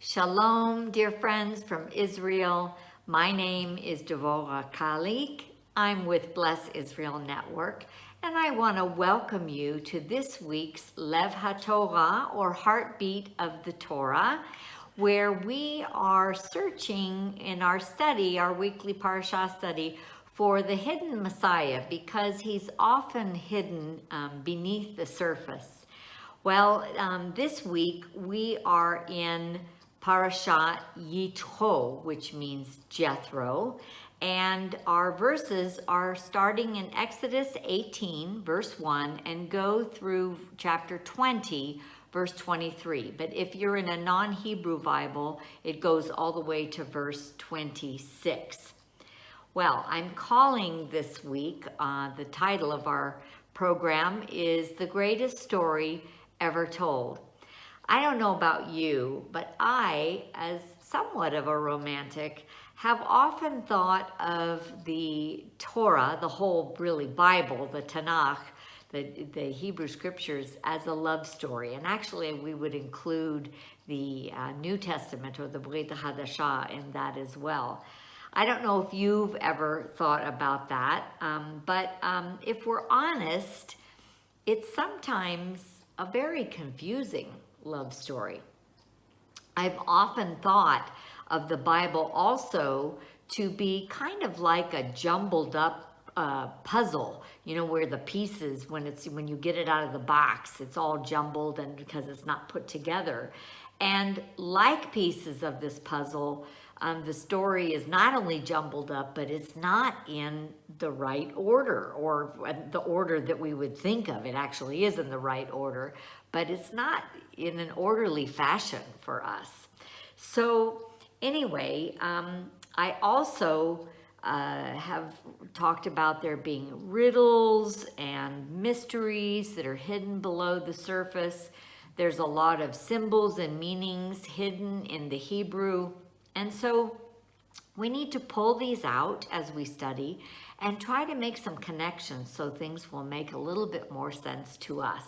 Shalom, dear friends from Israel. My name is Devorah Kalik. I'm with Bless Israel Network, and I want to welcome you to this week's Lev HaTorah, or Heartbeat of the Torah, where we are searching in our study, our weekly Parashat study, for the hidden Messiah, because he's often hidden beneath the surface. Well, this week we are in Parashat Yitro, which means Jethro, and our verses are starting in Exodus 18, verse 1, and go through chapter 20, verse 23. But if you're in a non-Hebrew Bible, it goes all the way to verse 26. Well, I'm calling this week, the title of our program is The Greatest Story Ever Told. I don't know about you, but I, as somewhat of a romantic, have often thought of the Torah, the whole really Bible, the Tanakh, the Hebrew scriptures, as a love story. And actually we would include the New Testament, or the Brit Hadashah, in that as well. I don't know if you've ever thought about that, but if we're honest, it's sometimes a very confusing love story. I've often thought of the Bible also to be kind of like a jumbled up puzzle, you know, where the pieces, when you get it out of the box, it's all jumbled, and because it's not put together. And like pieces of this puzzle, the story is not only jumbled up, but it's not in the right order, or the order that we would think of. It actually is in the right order, but it's not in an orderly fashion for us. So anyway, I also have talked about there being riddles and mysteries that are hidden below the surface. There's a lot of symbols and meanings hidden in the Hebrew. And so we need to pull these out as we study and try to make some connections so things will make a little bit more sense to us.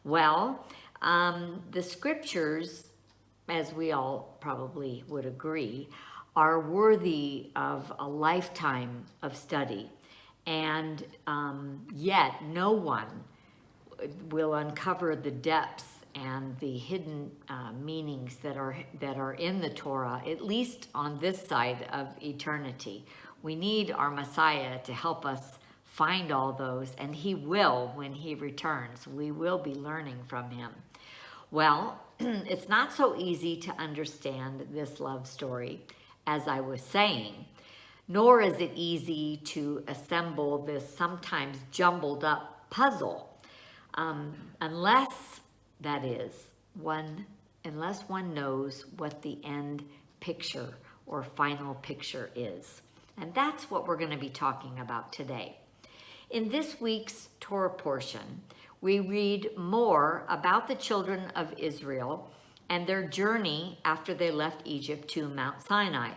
Well, the scriptures, as we all probably would agree, are worthy of a lifetime of study. And yet no one will uncover the depths and the hidden meanings that are in the Torah, at least on this side of eternity. We need our Messiah to help us find all those, and he will when he returns. We will be learning from him. Well, it's not so easy to understand this love story, as I was saying, nor is it easy to assemble this sometimes jumbled up puzzle, unless one knows what the end picture or final picture is. And that's what we're going to be talking about today. In this week's Torah portion, we read more about the children of Israel and their journey after they left Egypt to Mount Sinai.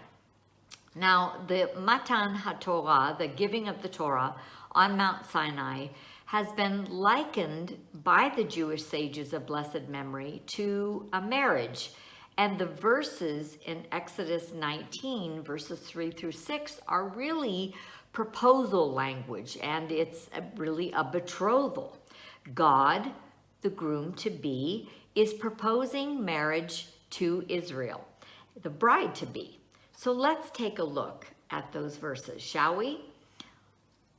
Now, the Matan HaTorah, the giving of the Torah on Mount Sinai, has been likened by the Jewish sages of blessed memory to a marriage. And the verses in Exodus 19, verses 3 through 6, are really proposal language, and it's really a betrothal. God, the groom-to-be, is proposing marriage to Israel, the bride-to-be. So let's take a look at those verses, shall we?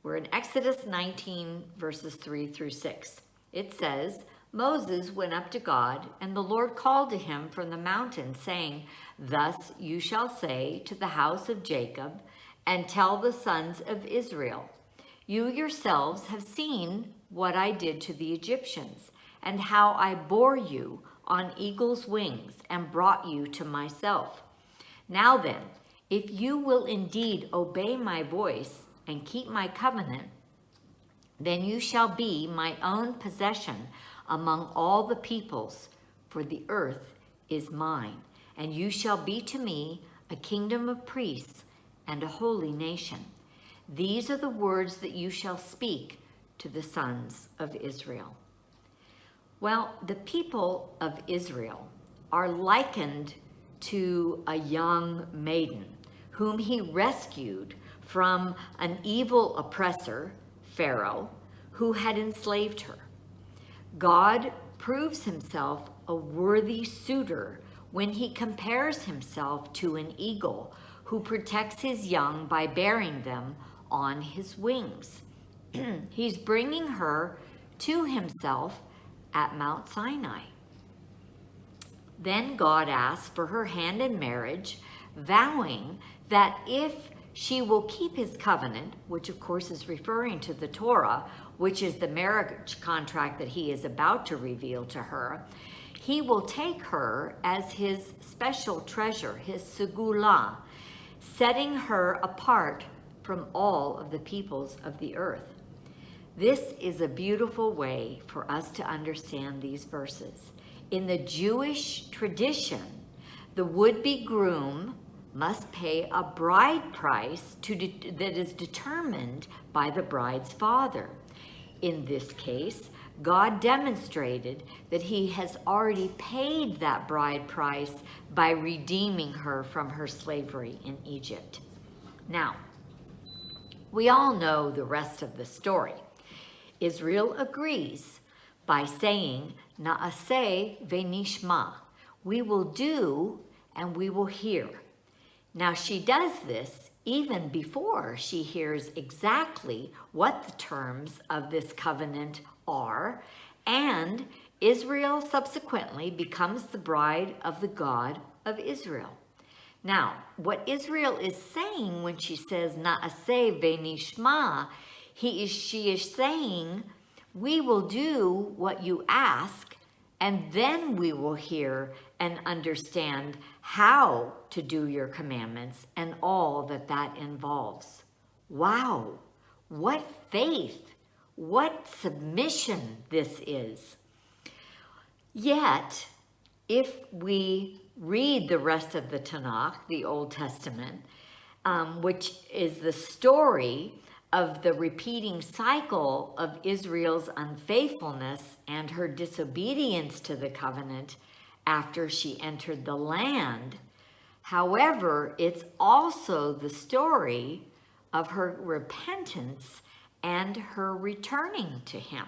We're in Exodus 19, verses 3 through 6. It says, Moses went up to God, and the Lord called to him from the mountain, saying, Thus you shall say to the house of Jacob, and tell the sons of Israel, You yourselves have seen what I did to the Egyptians, and how I bore you on eagle's wings and brought you to myself. Now then, if you will indeed obey my voice and keep my covenant, then you shall be my own possession among all the peoples, for the earth is mine, and you shall be to me a kingdom of priests and a holy nation. These are the words that you shall speak to the sons of Israel. Well, the people of Israel are likened to a young maiden whom he rescued from an evil oppressor, Pharaoh, who had enslaved her. God proves himself a worthy suitor when he compares himself to an eagle who protects his young by bearing them on his wings. He's bringing her to himself at Mount Sinai. Then God asks for her hand in marriage, vowing that if she will keep his covenant, which of course is referring to the Torah, which is the marriage contract that he is about to reveal to her, he will take her as his special treasure, his segula, setting her apart from all of the peoples of the earth. This is a beautiful way for us to understand these verses. In the Jewish tradition, the would-be groom must pay a bride price that is determined by the bride's father. In this case, God demonstrated that he has already paid that bride price by redeeming her from her slavery in Egypt. Now, we all know the rest of the story. Israel agrees by saying, Na'aseh ve'nishma, we will do and we will hear. Now she does this even before she hears exactly what the terms of this covenant are, and Israel subsequently becomes the bride of the God of Israel. Now, what Israel is saying when she says Na'aseh ve'nishma, she is saying, we will do what you ask, and then we will hear and understand how to do your commandments and all that that involves. Wow, what faith, what submission this is. Yet, if we read the rest of the Tanakh, the Old Testament, which is the story of the repeating cycle of Israel's unfaithfulness and her disobedience to the covenant after she entered the land. However, it's also the story of her repentance and her returning to him.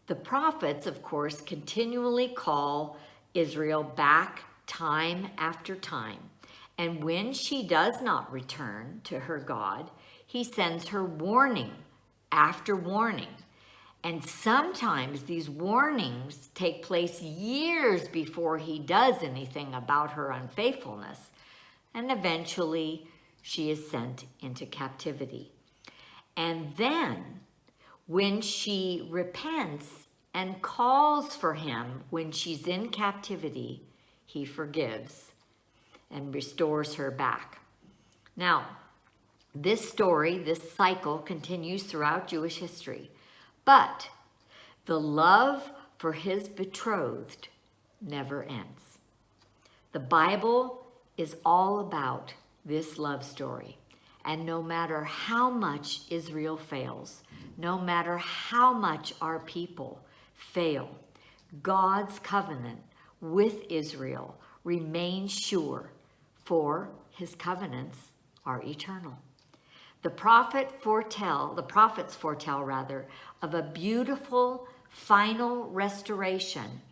The prophets, of course, continually call Israel back time after time. And when she does not return to her God, he sends her warning after warning. And sometimes these warnings take place years before he does anything about her unfaithfulness. And eventually she is sent into captivity. And then when she repents and calls for him when she's in captivity, he forgives and restores her back. Now, this story, this cycle continues throughout Jewish history, but the love for his betrothed never ends. The Bible is all about this love story, and no matter how much Israel fails, no matter how much our people fail, God's covenant with Israel remains sure, for his covenants are eternal. The prophets foretell of a beautiful final restoration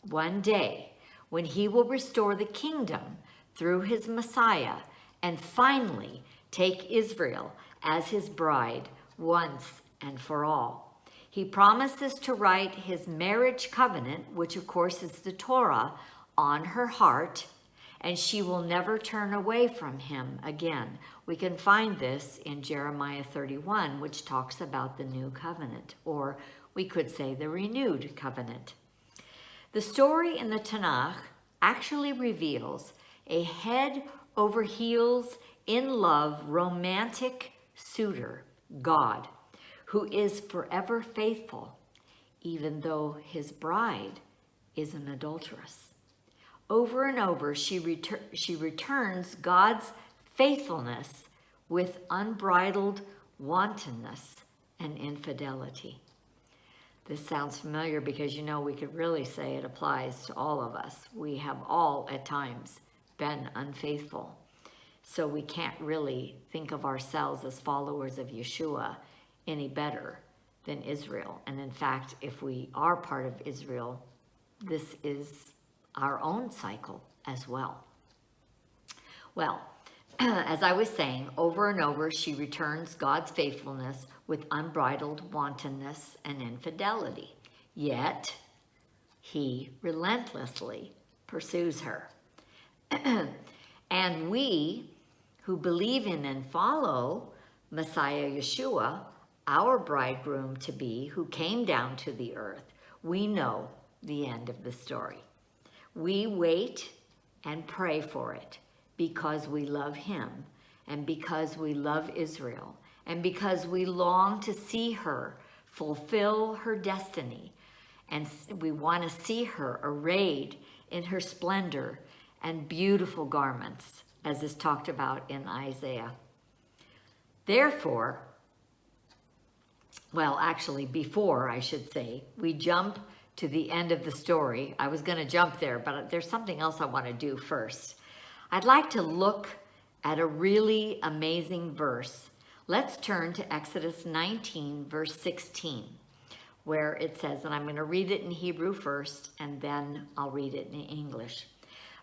one day when he will restore the kingdom through his Messiah and finally take Israel as his bride once and for all. He promises to write his marriage covenant, which of course is the Torah, on her heart, and she will never turn away from him again. We can find this in Jeremiah 31, which talks about the new covenant, or we could say the renewed covenant. The story in the Tanakh actually reveals a head over heels, in love, romantic suitor, God, who is forever faithful, even though his bride is an adulteress. Over and over, she returns God's faithfulness with unbridled wantonness and infidelity. This sounds familiar because, we could really say it applies to all of us. We have all at times been unfaithful. So we can't really think of ourselves as followers of Yeshua any better than Israel. And in fact, if we are part of Israel, this is our own cycle as well. Well, as I was saying, over and over, she returns God's faithfulness with unbridled wantonness and infidelity. Yet, he relentlessly pursues her. And we who believe in and follow Messiah Yeshua, our bridegroom to be, who came down to the earth, we know the end of the story. We wait and pray for it because we love him and because we love Israel and because we long to see her fulfill her destiny. And we want to see her arrayed in her splendor and beautiful garments, as is talked about in Isaiah. Therefore, well, actually before, I should say, we jump to the end of the story. I was going to jump there, but there's something else I want to do first. I'd like to look at a really amazing verse. Let's turn to Exodus 19, verse 16, where it says, and I'm going to read it in Hebrew first, and then I'll read it in English.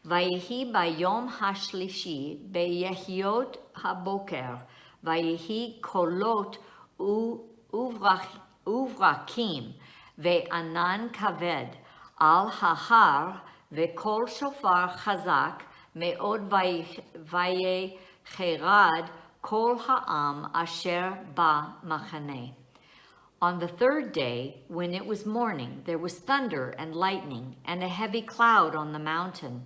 Vayehi bayom hashlishi beyehiot haboker, vayehi kolot uvrakim ve'anan kaved al hahar ve'kol shofar chazak me'od vayecherad kol ha'am asher ba machaneh. On the third day, when it was morning, there was thunder and lightning and a heavy cloud on the mountain.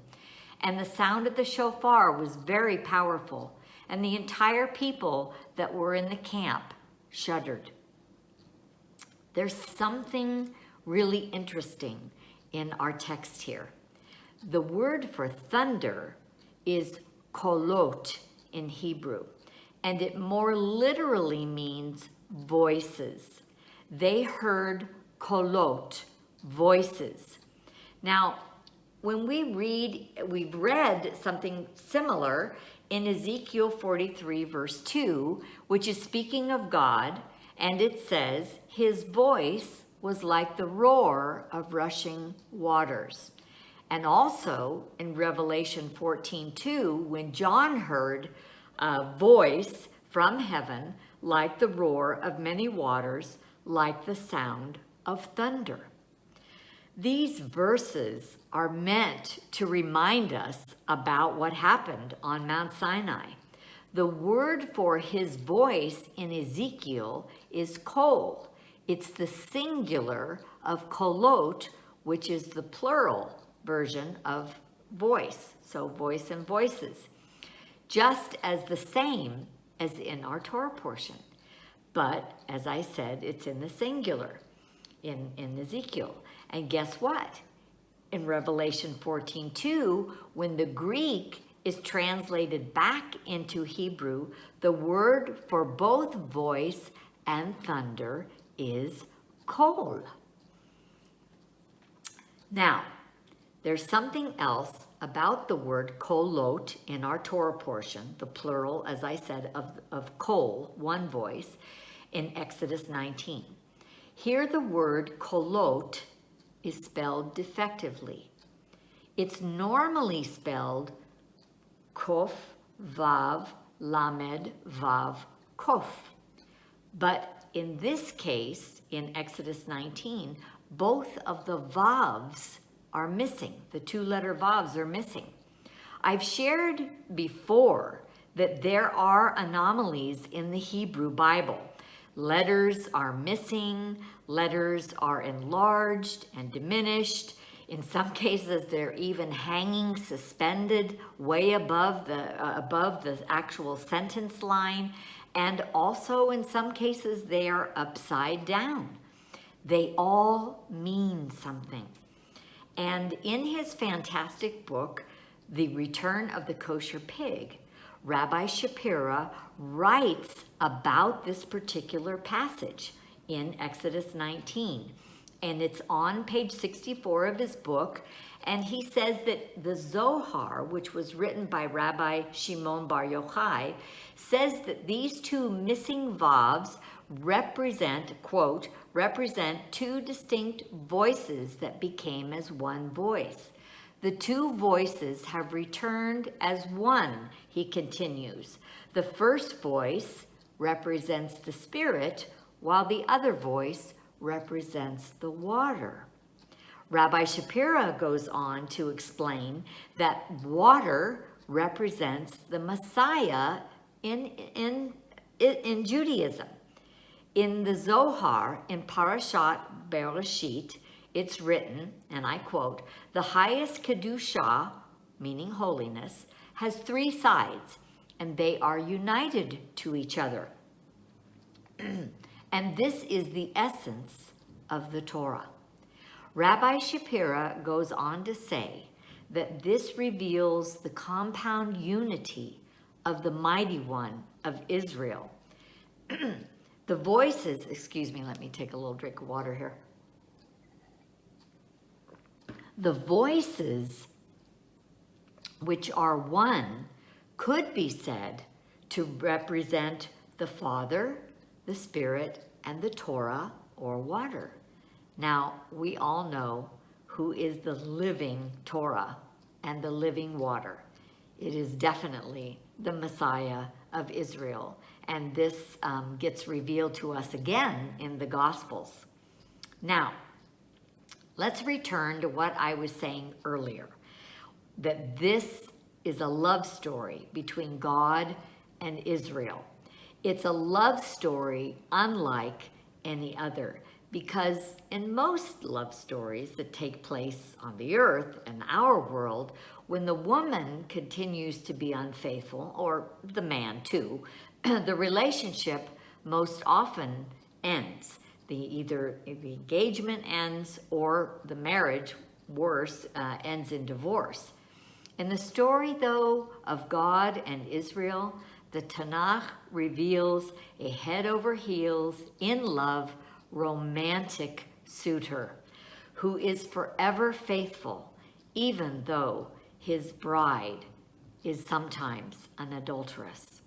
And the sound of the shofar was very powerful, and the entire people that were in the camp shuddered. There's something really interesting in our text here. The word for thunder is kolot in Hebrew, and it more literally means voices. They heard kolot, voices. Now, when we've read something similar in Ezekiel 43, verse 2, which is speaking of God, and it says, his voice was like the roar of rushing waters. And also in Revelation 14:2, when John heard a voice from heaven like the roar of many waters, like the sound of thunder. These verses are meant to remind us about what happened on Mount Sinai. The word for his voice in Ezekiel is kol. It's the singular of kolot, which is the plural version of voice. So voice and voices. Just as the same as in our Torah portion. But as I said, it's in the singular in Ezekiel. And guess what? In Revelation 14:2, when the Greek is translated back into Hebrew, the word for both voice and thunder is kol. Now, there's something else about the word kolot in our Torah portion, the plural, as I said, of kol, one voice, in Exodus 19. Here the word kolot is spelled defectively. It's normally spelled kof, vav, lamed, vav, kof. But in this case, in Exodus 19, both of the vavs are missing. The two-letter vavs are missing. I've shared before that there are anomalies in the Hebrew Bible. Letters are missing, letters are enlarged and diminished. In some cases, they're even hanging suspended way above the actual sentence line. And also in some cases, they are upside down. They all mean something. And in his fantastic book, The Return of the Kosher Pig, Rabbi Shapira writes about this particular passage in Exodus 19. And it's on page 64 of his book. And he says that the Zohar, which was written by Rabbi Shimon Bar Yochai, says that these two missing vavs represent, quote, represent two distinct voices that became as one voice. The two voices have returned as one, he continues. The first voice represents the Spirit, while the other voice represents the water. Rabbi Shapira goes on to explain that water represents the Messiah in Judaism. In the Zohar, in Parashat Bereshit, it's written, and I quote, "The highest Kedusha, meaning holiness, has three sides, and they are united to each other." And this is the essence of the Torah. Rabbi Shapira goes on to say that this reveals the compound unity of the Mighty One of Israel. The voices, excuse me, let me take a little drink of water here. The voices, which are one, could be said to represent the Father, the Spirit, and the Torah, or water. Now, we all know who is the living Torah and the living water. It is definitely the Messiah of Israel. And this gets revealed to us again in the Gospels. Now, let's return to what I was saying earlier, that this is a love story between God and Israel. It's a love story unlike any other, because in most love stories that take place on the earth and our world, when the woman continues to be unfaithful, or the man too, the relationship most often ends. Either the engagement ends or the marriage, worse, ends in divorce. In the story, though, of God and Israel, the Tanakh reveals a head over heels, in love, romantic suitor who is forever faithful, even though his bride is sometimes an adulteress.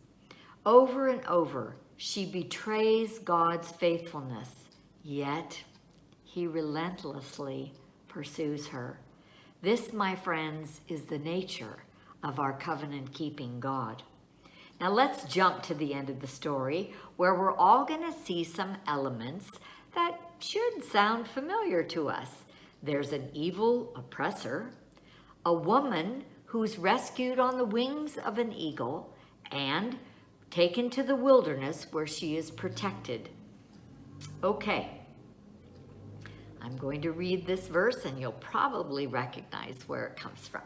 Over and over, she betrays God's faithfulness, yet he relentlessly pursues her. This, my friends, is the nature of our covenant-keeping God. Now let's jump to the end of the story, where we're all going to see some elements that should sound familiar to us. There's an evil oppressor, a woman who's rescued on the wings of an eagle and taken to the wilderness where she is protected. Okay, I'm going to read this verse and you'll probably recognize where it comes from.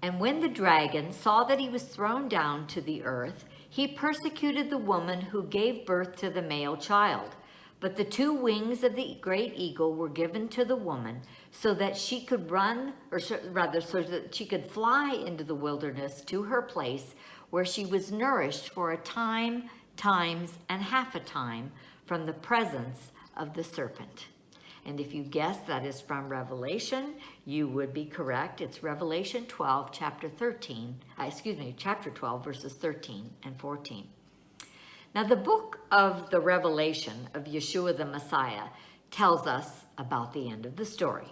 And when the dragon saw that he was thrown down to the earth, he persecuted the woman who gave birth to the male child. But the two wings of the great eagle were given to the woman so that she could run, or rather, so that she could fly into the wilderness to her place where she was nourished for a time, times, and half a time from the presence of the serpent. And if you guess that is from Revelation, you would be correct. It's Revelation 12, chapter 12, verses 13 and 14. Now, the book of the Revelation of Yeshua the Messiah tells us about the end of the story.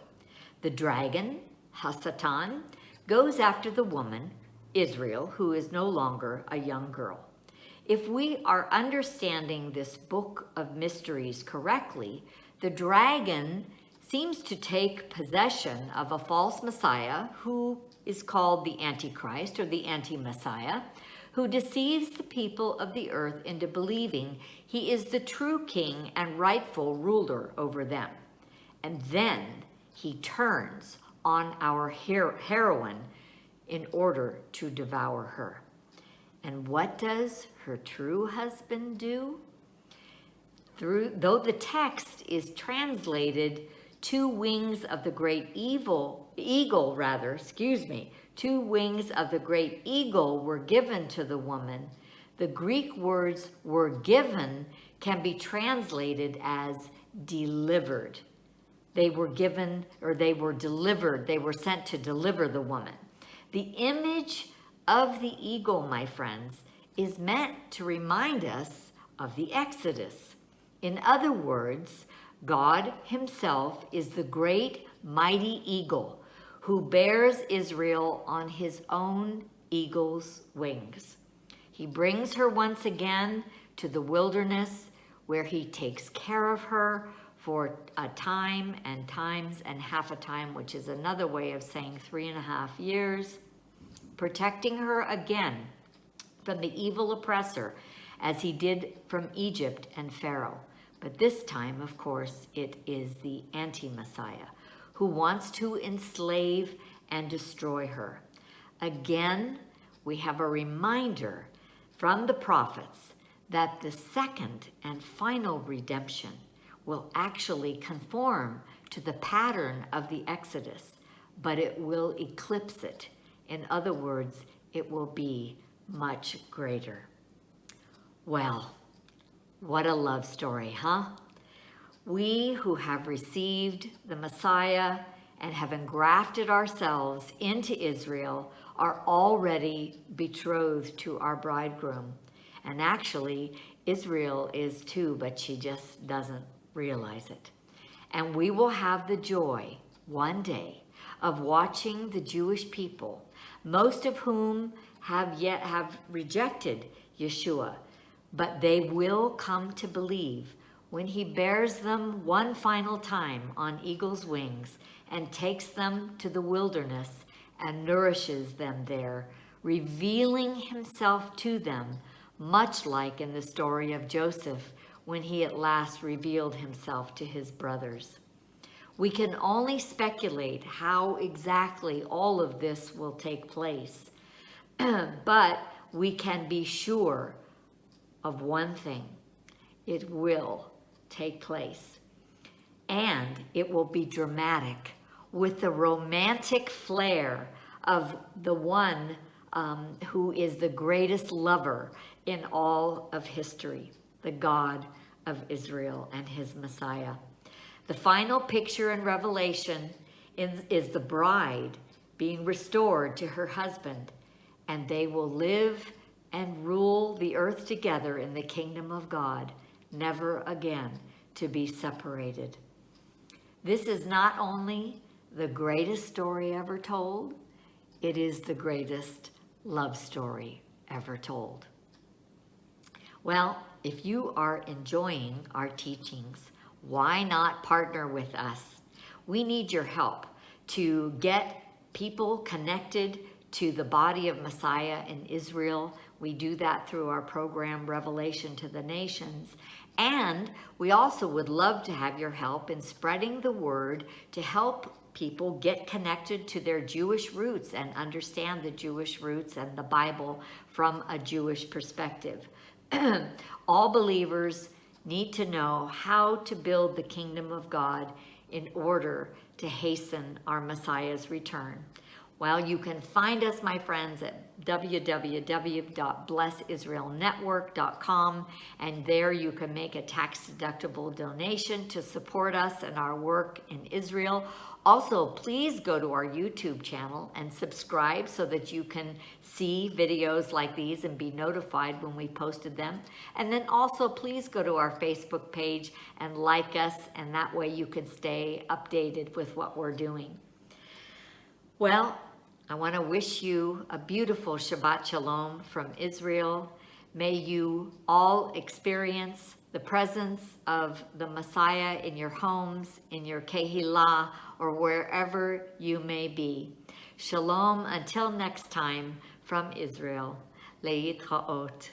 The dragon, Hasatan, goes after the woman, Israel, who is no longer a young girl. If we are understanding this book of mysteries correctly, the dragon seems to take possession of a false Messiah who is called the Antichrist or the Anti-Messiah, who deceives the people of the earth into believing he is the true king and rightful ruler over them. And then he turns on our heroine in order to devour her. And what does her true husband do? Though the text is translated, two wings of the great eagle were given to the woman. The Greek words "were given" can be translated as delivered. they were given, or they were delivered, they were sent to deliver the woman. The image of the eagle, my friends, is meant to remind us of the Exodus. In other words, God himself is the great mighty eagle who bears Israel on his own eagle's wings. He brings her once again to the wilderness where he takes care of her for a time and times and half a time, which is another way of saying 3.5 years, protecting her again from the evil oppressor as he did from Egypt and Pharaoh. But this time, of course, it is the anti-Messiah who wants to enslave and destroy her. Again, we have a reminder from the prophets that the second and final redemption will actually conform to the pattern of the Exodus, but it will eclipse it. In other words, it will be much greater. Well, what a love story, huh? We who have received the Messiah and have engrafted ourselves into Israel are already betrothed to our bridegroom. And actually, Israel is too, but she just doesn't realize it. And we will have the joy one day of watching the Jewish people, most of whom have rejected Yeshua, but they will come to believe when he bears them one final time on eagle's wings and takes them to the wilderness and nourishes them there, revealing himself to them, much like in the story of Joseph when he at last revealed himself to his brothers. We can only speculate how exactly all of this will take place, but we can be sure of one thing: it will take place. And it will be dramatic with the romantic flair of the one who is the greatest lover in all of history, the God of Israel and his Messiah. The final picture in Revelation is the bride being restored to her husband, and they will live and rule the earth together in the kingdom of God, never again to be separated. This is not only the greatest story ever told, it is the greatest love story ever told. Well, if you are enjoying our teachings, why not partner with us? We need your help to get people connected to the body of Messiah in Israel. We do that through our program, Revelation to the Nations. And we also would love to have your help in spreading the word to help people get connected to their Jewish roots and understand the Jewish roots and the Bible from a Jewish perspective. All believers need to know how to build the kingdom of God in order to hasten our Messiah's return. Well, you can find us, my friends, at www.blessisraelnetwork.com, and there you can make a tax-deductible donation to support us and our work in Israel. Also, please go to our YouTube channel and subscribe so that you can see videos like these and be notified when we posted them. And then also, please go to our Facebook page and like us, and that way you can stay updated with what we're doing. Well, I want to wish you a beautiful Shabbat Shalom from Israel. May you all experience the presence of the Messiah in your homes, in your Kehillah, or wherever you may be. Shalom until next time from Israel. Le'itraot.